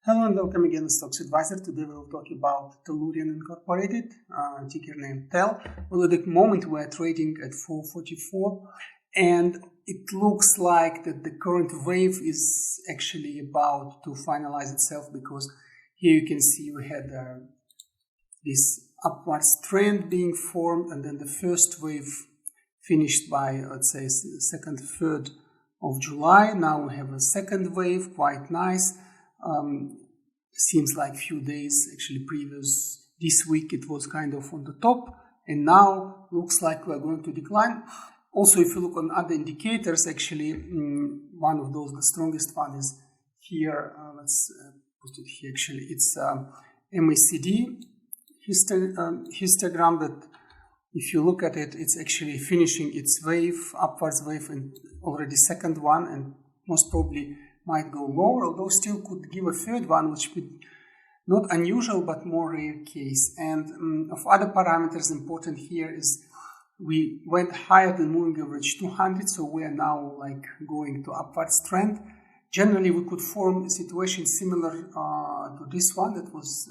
Hello and welcome again to Stocks Advisor. Today we will talk about Tellurian Incorporated, ticker name TEL. Well, at the moment we are trading at 444 and it looks like that the current wave is actually about to finalize itself, because here you can see we had this upwards trend being formed, and then the first wave finished by, let's say, 2nd, 3rd of July. Now we have a second wave, quite nice. Seems like few days actually previous this week it was kind of on the top, and now looks like we're going to decline. Also, if you look on other indicators, actually one of those, the strongest one is here. Let's put it here. Actually, it's MACD histogram. That if you look at it, it's actually finishing its wave, upwards wave, and already second one, and most probably might go lower, although still could give a third one, which would not unusual but more rare case. And of other parameters important here is we went higher than moving average 200, so we are now like going to upwards trend. Generally, we could form a situation similar to this one that was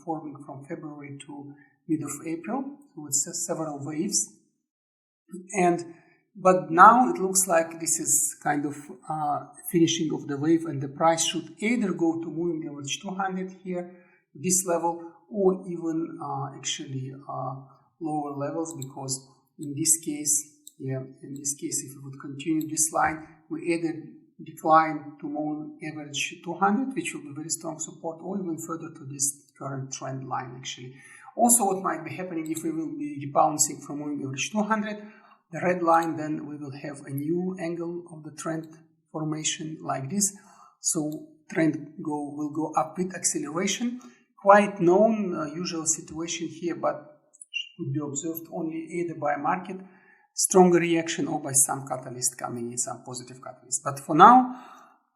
forming from February to mid of April, so with several waves. But now it looks like this is kind of finishing of the wave, and the price should either go to moving average 200 here, this level, or even actually lower levels, because in this case, if we would continue this line, we either decline to moving average 200, which will be very strong support, or even further to this current trend line actually. Also, what might be happening if we will be rebouncing from moving average 200, the red line, then we will have a new angle of the trend formation like this. So trend will go up with acceleration. Quite known usual situation here, but could be observed only either by a market stronger reaction or by some catalyst coming in, some positive catalyst. But for now,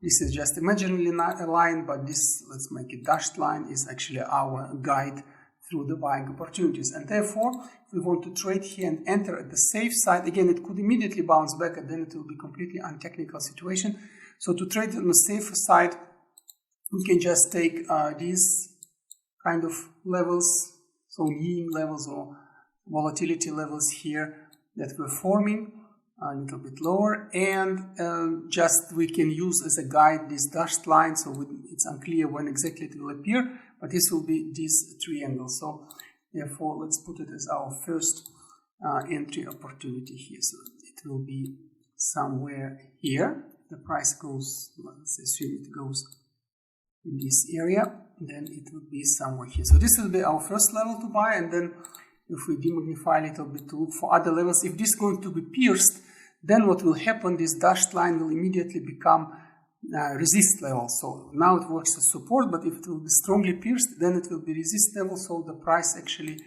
this is just imaginary line, but this, let's make it dashed line, is actually our guide through the buying opportunities. And therefore, if we want to trade here and enter at the safe side, again, it could immediately bounce back, and then it will be completely untechnical situation. So to trade on the safer side, we can just take these kind of levels, so yield levels or volatility levels here that we're forming a little bit lower, and just we can use as a guide this dashed line. So it's unclear when exactly it will appear, but this will be this triangle. So therefore, let's put it as our first entry opportunity here. So it will be somewhere here. The price goes, let's assume it goes in this area, then it will be somewhere here. So this will be our first level to buy, and then if we demagnify a little bit to look for other levels, if this is going to be pierced, then what will happen, this dashed line will immediately become resist level. So now it works as support, but if it will be strongly pierced, then it will be resist level. So the price actually,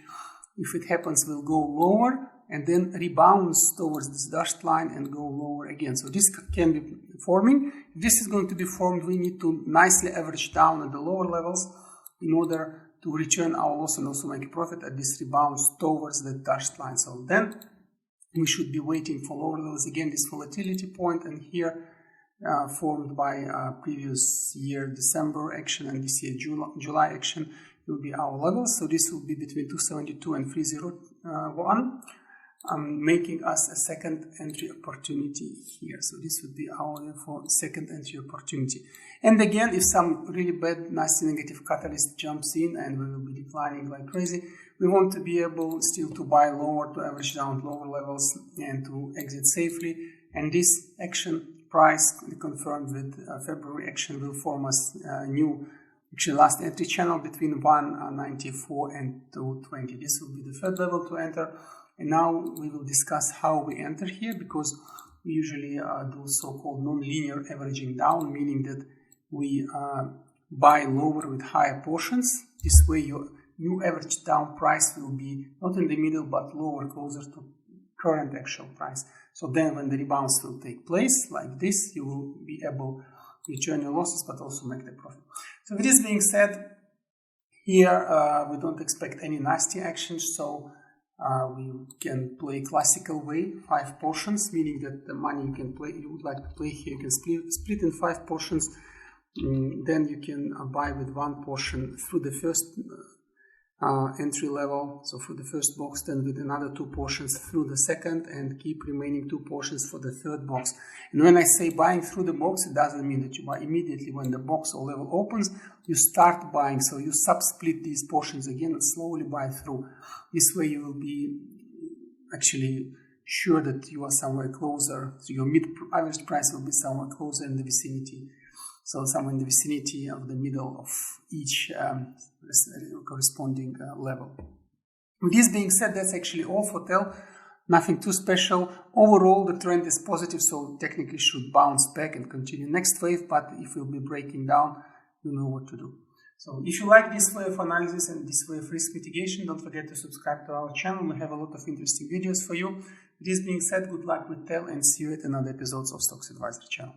if it happens, will go lower and then rebounds towards this dashed line and go lower again. So this can be forming. If this is going to be formed, we need to nicely average down at the lower levels in order to return our loss and also make a profit at this rebounds towards the dashed line. So then we should be waiting for lower levels. Again, this volatility point, and here formed by previous year December action and this year July action will be our levels. So this will be between 272 and 301, making us a second entry opportunity here. So this would be our therefore second entry opportunity. And again, if some really bad, nasty negative catalyst jumps in and we will be declining like crazy, we want to be able still to buy lower, to average down lower levels and to exit safely. And this action price confirmed with February action will form us new actually last entry channel between 194 and 220. This will be the third level to enter. And now we will discuss how we enter here, because we usually do so-called non-linear averaging down, meaning that we buy lower with higher portions. This way your new average down price will be not in the middle but lower, closer to current actual price. So then when the rebounds will take place like this, you will be able to return your losses but also make the profit. So with this being said, here we don't expect any nasty actions, so we can play classical way, 5 portions, meaning that the money you would like to play here, you can split in 5 portions Then you can buy with one portion through the first entry level, so through the first box, then with another 2 portions through the second, and keep remaining 2 portions for the third box. And when I say buying through the box, it doesn't mean that you buy immediately when the box or level opens. You start buying, so you sub-split these portions again and slowly buy through. This way you will be actually sure that you are somewhere closer, so your average price will be somewhere closer in the vicinity. So somewhere in the vicinity of the middle of each corresponding level. With this being said, that's actually all for Tell. Nothing too special. Overall, the trend is positive, so technically should bounce back and continue next wave, but if we'll be breaking down, you know what to do. So if you like this way of analysis and this way of risk mitigation, don't forget to subscribe to our channel. We have a lot of interesting videos for you. With this being said, good luck with Tell and see you at another episode of Stocks Advisory channel.